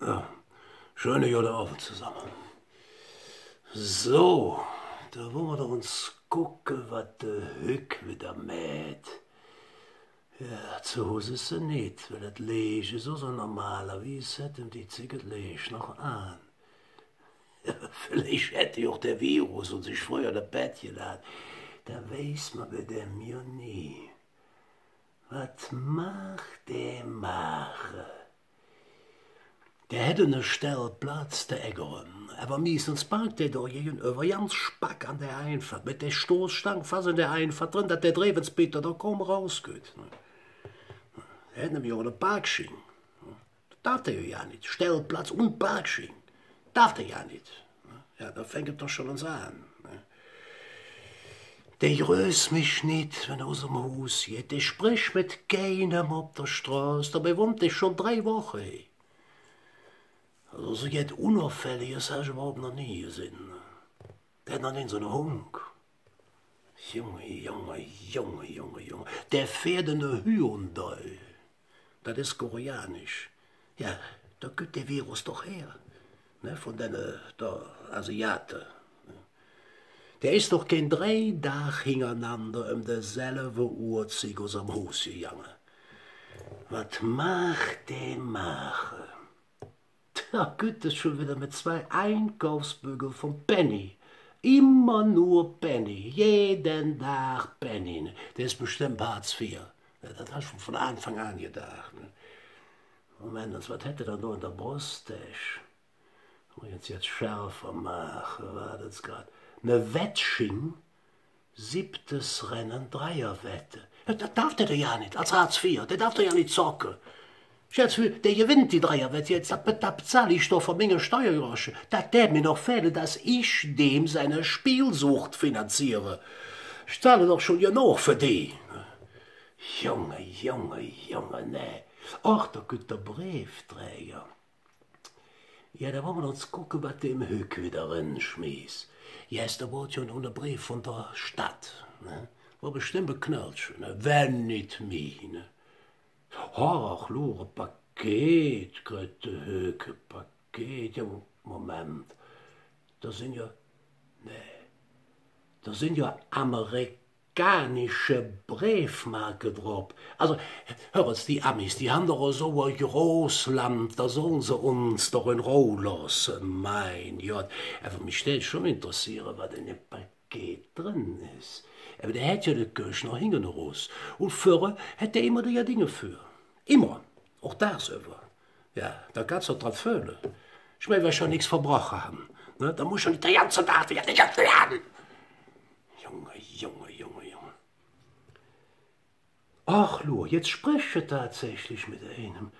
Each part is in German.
Ja, schöne gute Abend zusammen. So, da wollen wir doch uns gucken, was der Hück wieder mäht. Ja, zu Hause ist sie nicht, weil das Licht ist so normalerweise hätte ihm die Ziege das Licht noch an. Ja, vielleicht hätte auch der Virus und sich früher das Bett geladen. Da weiß man bei dem ja nie. Was macht der machen? Der hätte einen Stellplatz, der Eggeren. Aber meistens parkt der da gegenüber ganz spack an der Einfahrt. Mit der Stoßstange fast in der Einfahrt drin, dass der Drehwenspeter da kaum rausgeht. Der hätte nämlich auch einen Parkschein. Das darf der ja nicht. Stellplatz und Parkschein. Darf der ja nicht. Ja, da fängt es doch schon uns an. Der grüßt mich nicht, wenn er aus dem Haus geht. Der spricht mit keinem auf der Straße. Dabei wohnt er schon 3 Wochen. Also so jetzt Unauffälliges habe ich überhaupt noch nie gesehen. Der hat noch nicht so einen Hunk. Junge. Der fährt eine Hyundai. Das ist koreanisch. Ja, da geht der Virus doch her. Ne, von den Asiaten. Der ist doch kein 3 Tage hintereinander derselbe Uhrzeit aus dem Haus gegangen. Was macht der machen? Da geht es schon wieder mit 2 Einkaufsbügeln von Penny. Immer nur Penny. Jeden Tag Penny. Der ist bestimmt Hartz IV. Das hast du von Anfang an gedacht. Moment, was hätte er da in der Brusttasche? Jetzt schärfer machen, war das gerade. Ne Wettsching, 7. Rennen, Dreierwette. Das darf der ja nicht, als Hartz IV. Der darf der ja nicht zocken. Der gewinnt die Dreierwette jetzt, da bezahle ich doch von Menge Steuergrosche. Das der mir noch fehlen, dass ich dem seine Spielsucht finanziere. Ich zahle doch schon genug für die. Junge, ne. Ach, da gibt der Briefträger. Ja, da wollen wir uns gucken, was der im Hück wieder reinschmiss. Ja, ist der Wort schon ohne Brief von der Stadt. Ne? War bestimmt beknallt, ne? Wenn nicht mich, ne? Ach, Lore, Paket, kriegt der Hück, Paket. Ja, Moment. Das sind ja amerikanische Briefmarken drauf. Also, hör jetzt, die Amis, die haben doch so ein Großland, da sollen sie uns doch in Ruhe lassen, mein Gott. Aber mich stellt schon interessieren, was in dem Paket drin ist. Aber der hätte ja die Kirche noch hinten raus. Und vorher hätte er immer die Dinge für. Immer. Auch das über. Ja, da kannst du dran fühlen. Ich meine, wir schon nichts verbrochen haben. Ne? Da muss schon nicht der ganze Tag wieder nicht werden. Junge. Ach, Lur, jetzt spreche ich tatsächlich mit einem.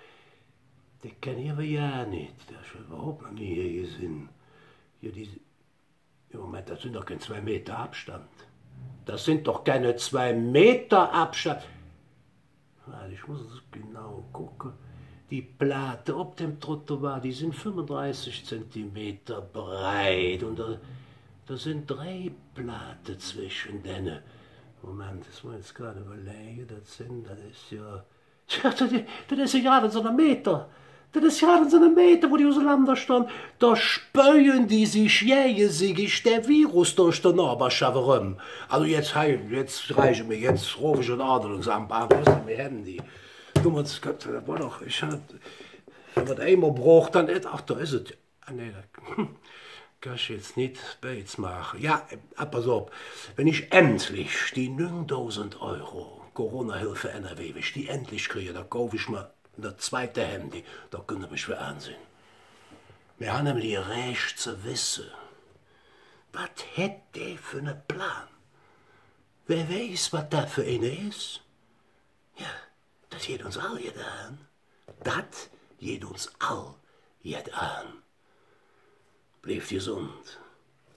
Den kenne ich aber ja nicht. Der ist überhaupt noch nie hier gesehen. Ja, im Moment, das sind doch keine 2 Meter Abstand. Das sind doch keine 2 Meter Abstand. Ich muss genau gucken. Die Platte auf dem Trottoir, die sind 35 Zentimeter breit. Und da sind 3 Platten zwischen denen. Moment, das muss ich jetzt gerade überlegen. Das ist ja. Tja, das ist ja gerade so ein Meter. Das ist gerade so ein Meter, wo die auseinander stehen. Da spüren die sich gegenseitig der Virus durch die Nachbarschaft rum. Also jetzt reiche mir, jetzt rufe ich ein Ordnungsamt an. Was ist mit Handy? Du musst, das war doch, wenn man einmal braucht, dann, ach, da ist es. Ah, nee, kann ich jetzt nicht Bates machen. Ja, pass auf, wenn ich endlich die 9.000 € Corona-Hilfe NRW, wenn ich die endlich kriege, dann kaufe ich mir das 2. Handy. Da könnt ihr mich für ansehen. Wir haben nämlich Recht zu wissen, was hätte der für einen Plan? Wer weiß, was das für eine ist? Ja, das geht uns all jetzt an. Das geht uns all jetzt an. Bleibt gesund.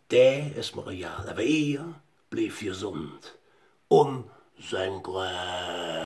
Der ist mir real, aber ihr bleibt gesund. Und sein Gräb.